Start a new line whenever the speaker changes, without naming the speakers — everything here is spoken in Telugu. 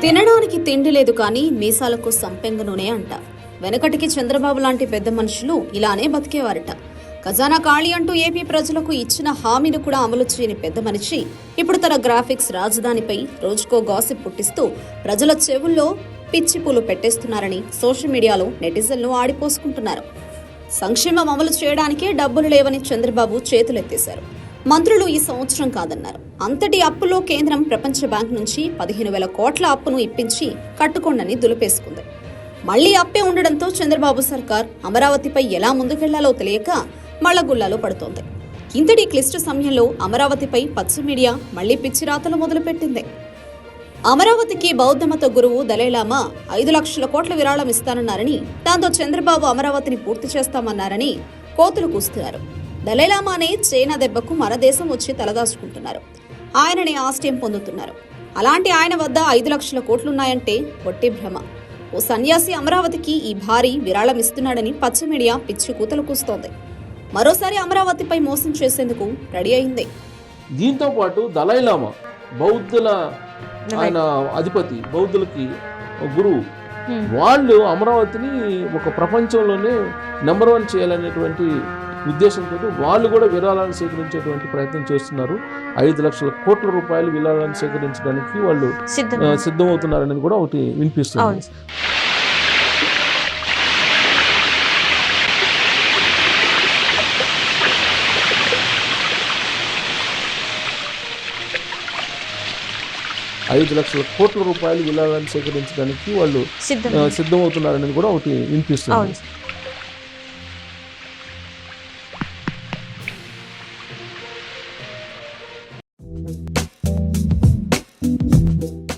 తినడానికి తిండి లేదు కానీ మీసాలకు సంపెంగ నూనె అంట. వెనకటికి చంద్రబాబు లాంటి పెద్ద మనుషులు ఇలానే బతికేవారట. ఖజానా ఖాళీ అంటూ ఏపీ ప్రజలకు ఇచ్చిన హామీని కూడా అమలు చేయని పెద్ద మనిషి ఇప్పుడు తన గ్రాఫిక్స్ రాజధానిపై రోజుకో గాసిప్ పుట్టిస్తూ ప్రజల చెవుల్లో పిచ్చి పూలు పెట్టేస్తున్నారని సోషల్ మీడియాలో నెటిజన్లు ఆడిపోసుకుంటున్నారు. సంక్షేమం అమలు చేయడానికే డబ్బులు లేవని చంద్రబాబు చేతులెత్తేశారు. మంత్రులు ఈ సంవత్సరం కాదన్నారు. అంతటి అప్పులో కేంద్రం ప్రపంచ బ్యాంక్ నుంచి 15,000 కోట్ల అప్పును ఇప్పించి కట్టుకోండని దులిపేసుకుంది. మళ్లీ అప్పే ఉండడంతో చంద్రబాబు సర్కార్ అమరావతిపై ఎలా ముందుకెళ్లాలో తెలియక మళ్లగుల్లాలో పడుతోంది. ఇంతటి క్లిష్ట సమయంలో అమరావతిపై పచ్చ మీడియా మళ్లీ పిచ్చిరాతలు మొదలుపెట్టింది. అమరావతికి బౌద్ధమత గురువు దలైలామా 5 లక్షల కోట్ల విరాళం ఇస్తానన్నారని, దాంతో చంద్రబాబు అమరావతిని పూర్తి చేస్తామన్నారని కోతులు కూస్తున్నారు. దలైలామానే చైనా దెబ్బకు మన దేశం వచ్చి తలదాచుకుంటున్నారు. ఆయనని ఆశ్రయం పొందుతున్నారు. అలాంటి ఆయన వద్ద 5 లక్షల కోట్లున్నాయంటే ఒట్టి భ్రమ. ఓ సన్యాసి అమరావతికి ఈ భారీ విరాళం ఇస్తున్నాడని పచ్చ మీడియా పిచ్చి కూతలు కూస్తోంది. మరోసారి అమరావతిపై మోసం చేసేందుకు రెడీ అయింది.
దీంతో పాటు దలైలామా బౌద్ధుల ఆయన అధిపతి, బౌద్ధులకి గురువు, వాళ్ళు అమరావతిని ఒక ప్రపంచంలోనే నెంబర్ 1 చేయాలనేటువంటి ఉద్దేశంతో వాళ్ళు కూడా విరాళాన్ని సేకరించేటువంటి ప్రయత్నం చేస్తున్నారు. 5 లక్షల కోట్ల రూపాయలు విరాళాన్ని సేకరించడానికి వాళ్ళు సిద్ధమవుతున్నారని కూడా ఒకటి వినిపిస్తుంది. ఐదు లక్షల కోట్ల రూపాయలు విరాళాన్ని సేకరించడానికి వాళ్ళు సిద్ధమవుతున్నారని కూడా ఒకటి వినిపిస్తుంది.